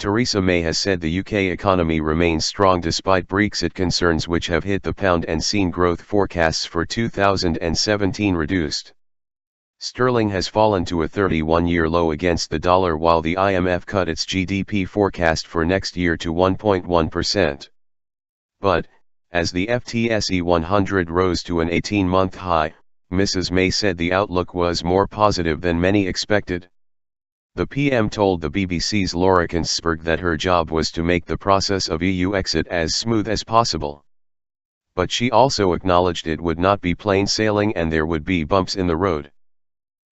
Theresa May has said the UK economy remains strong despite Brexit concerns which have hit the pound and seen growth forecasts for 2017 reduced. Sterling has fallen to a 31-year low against the dollar while the IMF cut its GDP forecast for next year to 1.1%. But, as the FTSE 100 rose to an 18-month high, Mrs. May said the outlook was more positive than many expected. The PM told the BBC's Laura Kuenssberg that her job was to make the process of EU exit as smooth as possible. But she also acknowledged it would not be plain sailing and there would be bumps in the road.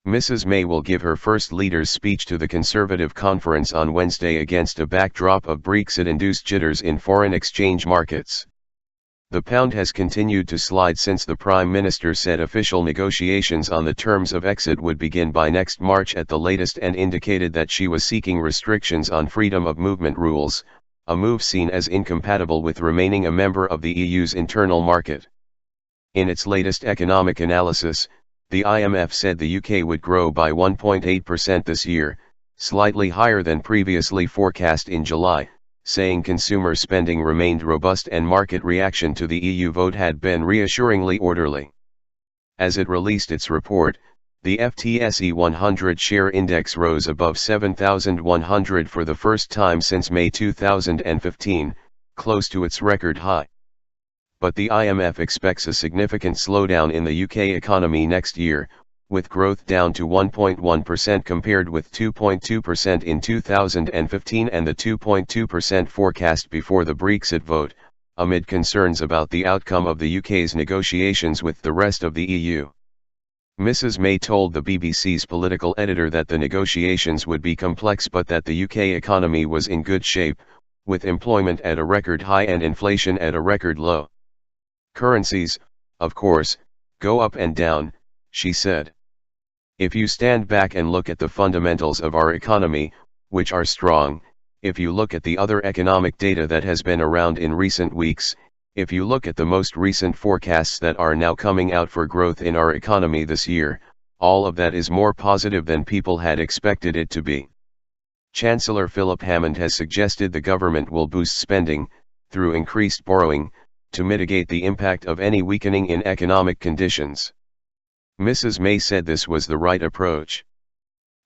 Mrs. May will give her first leader's speech to the Conservative conference on Wednesday against a backdrop of Brexit-induced jitters in foreign exchange markets. The pound has continued to slide since the Prime Minister said official negotiations on the terms of exit would begin by next March at the latest and indicated that she was seeking restrictions on freedom of movement rules, a move seen as incompatible with remaining a member of the EU's internal market. In its latest economic analysis, the IMF said the UK would grow by 1.8% this year, slightly higher than previously forecast in July, saying consumer spending remained robust and market reaction to the EU vote had been reassuringly orderly. As it released its report, the FTSE 100 share index rose above 7,100 for the first time since May 2015, close to its record high. But the IMF expects a significant slowdown in the UK economy next year, with growth down to 1.1% compared with 2.2% in 2015 and the 2.2% forecast before the Brexit vote, amid concerns about the outcome of the UK's negotiations with the rest of the EU. Mrs. May told the BBC's political editor that the negotiations would be complex but that the UK economy was in good shape, with employment at a record high and inflation at a record low. Currencies, of course, go up and down, she said. If you stand back and look at the fundamentals of our economy, which are strong, if you look at the other economic data that has been around in recent weeks, if you look at the most recent forecasts that are now coming out for growth in our economy this year, all of that is more positive than people had expected it to be. Chancellor Philip Hammond has suggested the government will boost spending, through increased borrowing, to mitigate the impact of any weakening in economic conditions. Mrs. May said this was the right approach.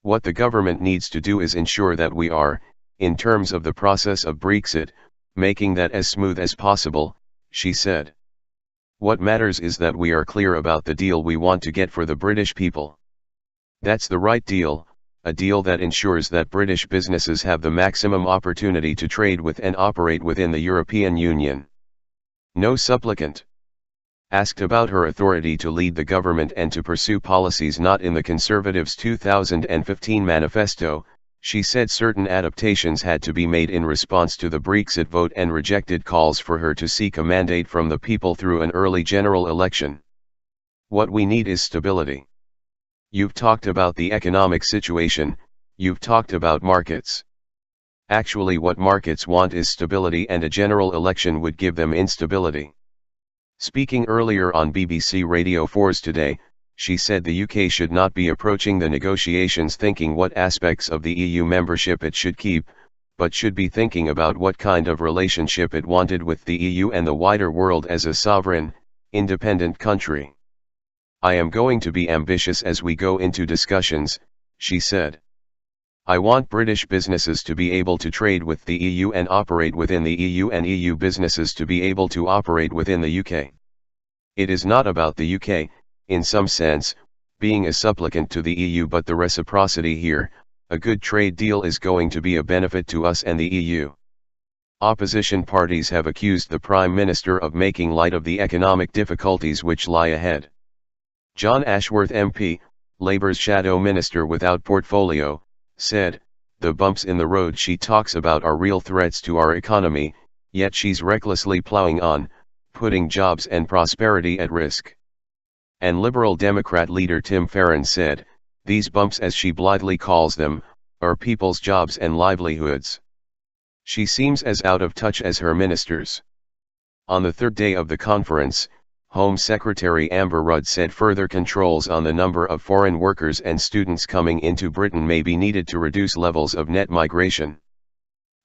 What the government needs to do is ensure that we are, in terms of the process of Brexit, making that as smooth as possible, she said. What matters is that we are clear about the deal we want to get for the British people. That's the right deal, a deal that ensures that British businesses have the maximum opportunity to trade with and operate within the European Union. No supplicant. Asked about her authority to lead the government and to pursue policies not in the Conservatives' 2015 manifesto, she said certain adaptations had to be made in response to the Brexit vote and rejected calls for her to seek a mandate from the people through an early general election. What we need is stability. You've talked about the economic situation, you've talked about markets. Actually, what markets want is stability, and a general election would give them instability. Speaking earlier on BBC Radio 4's Today, she said the UK should not be approaching the negotiations thinking what aspects of the EU membership it should keep, but should be thinking about what kind of relationship it wanted with the EU and the wider world as a sovereign, independent country. I am going to be ambitious as we go into discussions, she said. I want British businesses to be able to trade with the EU and operate within the EU, and EU businesses to be able to operate within the UK. It is not about the UK, in some sense, being a supplicant to the EU, but the reciprocity here. A good trade deal is going to be a benefit to us and the EU. Opposition parties have accused the Prime Minister of making light of the economic difficulties which lie ahead. John Ashworth MP, Labour's shadow minister without portfolio, said, "The bumps in the road she talks about are real threats to our economy, yet she's recklessly ploughing on, putting jobs and prosperity at risk." And Liberal Democrat leader Tim Farron said, "These bumps, as she blithely calls them, are people's jobs and livelihoods." She seems as out of touch as her ministers. On the third day of the conference, Home Secretary Amber Rudd said further controls on the number of foreign workers and students coming into Britain may be needed to reduce levels of net migration.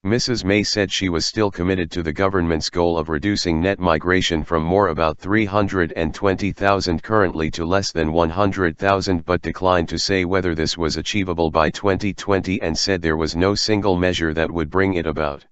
Mrs. May said she was still committed to the government's goal of reducing net migration from about 320,000 currently to less than 100,000, but declined to say whether this was achievable by 2020 and said there was no single measure that would bring it about.